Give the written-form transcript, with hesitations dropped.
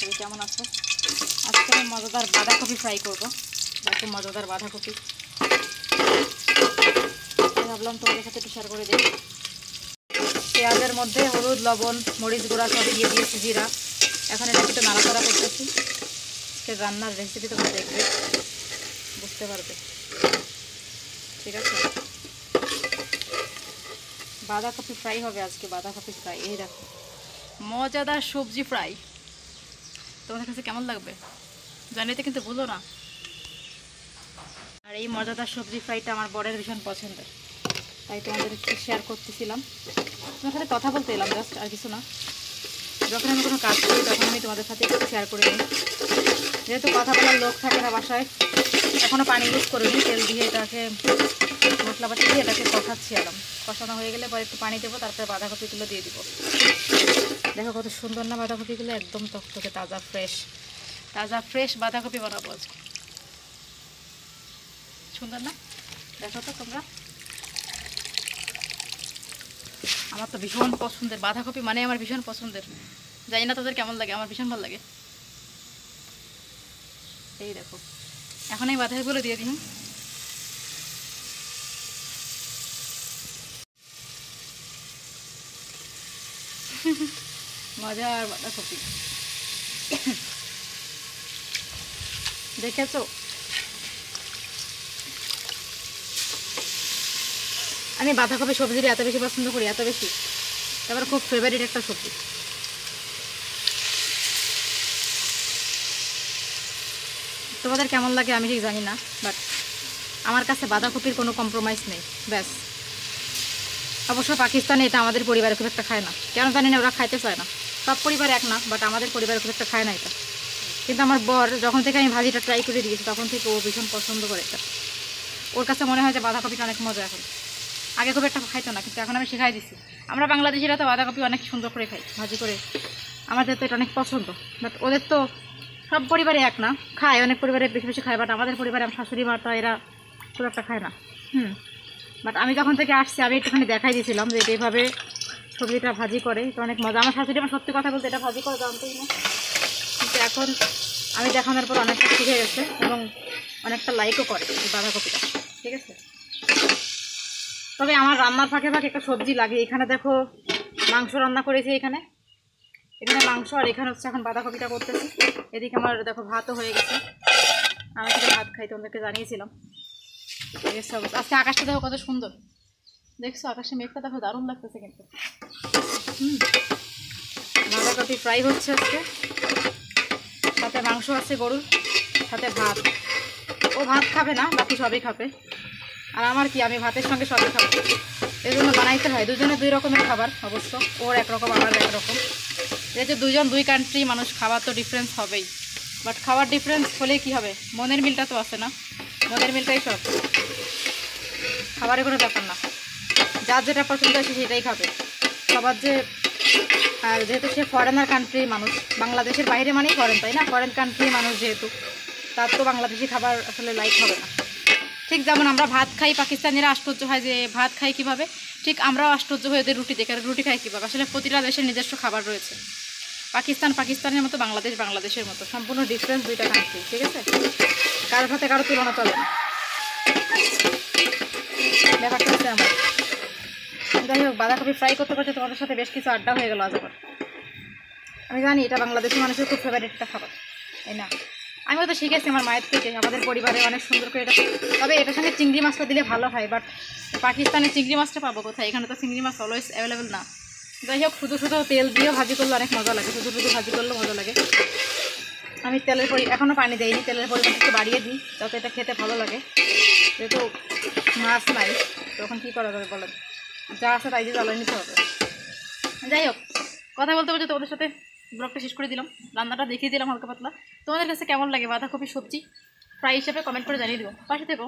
সবাই কেমন আছো? আজকে আমি মজাদার বাঁধাকপি ফ্রাই করবো। দেখো মজাদার বাঁধাকপি, ভাবলাম তোমাদের সাথে একটু শেয়ার করে দিই। পেঁয়াজের মধ্যে হলুদ, লবণ, মরিচ গুঁড়া সব দিয়ে দিয়েছি, জিরা। এখন এটা একটু নাড়াচাড়া করতেছি। রান্নার রেসিপি তোমরা দেখবে, বুঝতে পারবে, ঠিক আছে? বাঁধাকপি ফ্রাই হবে আজকে, বাঁধাকপি ফ্রাই। এই দেখো মজাদার সবজি ফ্রাই। তোমাদের কাছে কেমন লাগবে জানিতে কিন্তু ভুলো না। আর এই মজাদার সবজি ফ্রাইটা আমার বরের ভীষণ পছন্দের, তাই তোমাদের একটু শেয়ার করতেছিলাম। তোমার সাথে কথা বলতে এলাম জাস্ট, আর কিছু না। যখন আমি কোনো কাজ করি তখন আমি তোমাদের সাথে একটু শেয়ার করে নিই। যেহেতু কথা বলার লোক থাকে না বাসায়, এখনও পানি ইউজ করিনি। তেল দিয়ে এটাকে মশলাপাতি দিয়ে এটাকে কষাচ্ছি। এলাম কষানো হয়ে গেলে পরে একটু পানি দেবো, তারপরে বাঁধাকপিগুলো দিয়ে দিব। দেখো কত সুন্দর না বাঁধাকপিগুলো, একদম টকটকে তাজা ফ্রেশ বাঁধাকপি বানাবো আজকে। সুন্দর না? দেখো তো তোমরা, আমার তো ভীষণ পছন্দের বাঁধাকপি, মানে আমার ভীষণ পছন্দের। জানি না তোদের কেমন লাগে, আমার ভীষণ ভালো লাগে। এই দেখো এখন এই বাঁধাকপিগুলো দিয়ে দিই। মজার বাঁধাকপি দেখেছো? আমি বাঁধাকপি সবজিটা এত বেশি পছন্দ করি, এত বেশি, তারপরে খুব ফেভারিট একটা সবজি। তোমাদের কেমন লাগে আমি ঠিক জানি না, বাট আমার কাছে বাঁধাকপির কোনো কম্প্রোমাইজ নেই, ব্যাস। অবশ্য পাকিস্তানে এটা আমাদের পরিবারে খুব একটা খায় না, কেন জানি না, ওরা খাইতে চায় না। সব পরিবারে এক না, বাট আমাদের পরিবারে খুব একটা খায় না এটা। কিন্তু আমার বর যখন থেকে আমি ভাজিটা ট্রাই করে দিয়েছি তখন থেকে ও ভীষণ পছন্দ করে এটা। ওর কাছে মনে হয় যে বাঁধাকপিটা অনেক মজা। এখন আগে খুব একটা খাইতো না, কিন্তু এখন আমি শিখাই দিচ্ছি। আমরা বাংলাদেশিরা তো বাঁধাকপি অনেক সুন্দর করে খাই, ভাজি করে। আমাদের তো এটা অনেক পছন্দ, বাট ওদের তো সব পরিবারে এক না, খায়, অনেক পরিবারে বেশি বেশি খায়, বাট আমাদের পরিবারে আমার শাশুড়ি মাতা এরা খুব একটা খায় না। বাট আমি যখন থেকে আসছি আমি একটুখানি দেখাই দিয়েছিলাম যে এইভাবে সবজিটা ভাজি করে, তো অনেক মজা। আমার শাশুড়ি আমার সত্যি কথা বলতে এটা ভাজি করে জানতেই না, কিন্তু এখন আমি দেখানোর পর অনেকটা শিখে গেছে এবং অনেকটা লাইকও করে এই বাঁধাকপিটা, ঠিক আছে? তবে আমার রান্নার ফাঁকে ফাঁকে একটা সবজি লাগে। এখানে দেখো মাংস রান্না করেছি, এখানে মাংস, আর এখানে হচ্ছে এখন বাঁধাকপিটা করতেছি। এদিকে আমার দেখো ভাতও হয়ে গেছে। আমি তো ভাত খাই, তোমাদেরকে জানিয়েছিলাম। আজকে আকাশটা দেখো কত সুন্দর, দেখছো? আকাশে মেঘটা দেখো দারুণ লাগতেছে কিন্তু। বাঁধাকপি ফ্রাই হচ্ছে আজকে, সাথে মাংস আছে গরুর, সাথে ভাত। ও ভাত খাবে না, বাকি সবই খাবে। আর আমার কি, আমি ভাতের সঙ্গে সবই খাবো, এই জন্য বানাইতে হয়। দুজনে দুই রকমের খাবার, অবশ্য ওর একরকম আমার একরকম। এই যে দুজন দুই কান্ট্রি মানুষ, খাবার তো ডিফারেন্স হবেই। বাট খাবার ডিফারেন্স হলে কি হবে, মনের মিলটা তো আছে না? মনের মিলটাই সব, খাবারের কোনো ব্যাপার না। যার যেটা পছন্দ আছে সেটাই খাবে সবার যে। আর যেহেতু সে ফরেনার কান্ট্রির মানুষ, বাংলাদেশের বাইরে মানেই ফরেন, তাই না? ফরেন কান্ট্রির মানুষ যেহেতু, তার তো বাংলাদেশি খাবার আসলে লাইক হবে না। ঠিক যেমন আমরা ভাত খাই, পাকিস্তানিরা আশ্চর্য হয় যে ভাত খাই কীভাবে, ঠিক আমরাও আশ্চর্য হয়ে এদের রুটি দেখে, রুটি খাই কীভাবে। আসলে প্রতিটা দেশের নিজস্ব খাবার রয়েছে। পাকিস্তান পাকিস্তানের মতো, বাংলাদেশ বাংলাদেশের মতো, সম্পূর্ণ ডিফারেন্স দুইটা কান্ট্রি, ঠিক আছে? কারোর সাথে কারো তুলনা চলে না, ব্যাপারটা হচ্ছে আমার। যাই হোক, বাঁধাকপি ফ্রাই করতে করতে তোমাদের সাথে বেশ কিছু আড্ডা হয়ে গেল আজ আবার। আমি জানি এটা বাংলাদেশি মানুষের খুব ফেভারিট একটা খাবার, তাই না? আমিও তো শিখেছি আমার মায়ের থেকে, আমাদের পরিবারে অনেক সুন্দর করে এটা। তবে এটার সঙ্গে চিংড়ি মাছটা দিলে ভালো হয়, বাট পাকিস্তানে চিংড়ি মাছটা পাবো কোথায়? এখানে তো চিংড়ি মাছ অলওয়েজ অ্যাভেলেবেল না। যাই হোক, শুধু শুধু তেল দিয়েও ভাজি করলে অনেক মজা লাগে, শুধু শুধু ভাজি করলেও মজা লাগে। আমি তেলের এখনও পানি দেইনি, তেলের পরিমাণ একটু বাড়িয়ে দিই যাতে এটা খেতে ভালো লাগে। যেহেতু মাছ নাই তখন কী করা যাবে বলেন, যা আছে তাই দিয়ে জ্বালিয়ে নিতে হবে। যাই হোক, কথা বলতে বলতে তোমাদের সাথে ব্লগটা শেষ করে দিলাম, রান্নাটা দেখিয়ে দিলাম হালকা পাতলা। তোমাদের কাছে কেমন লাগে বাঁধাকপি সবজি ফ্রাই হিসেবে কমেন্ট করে জানিয়ে দিও, পাশে থেকো।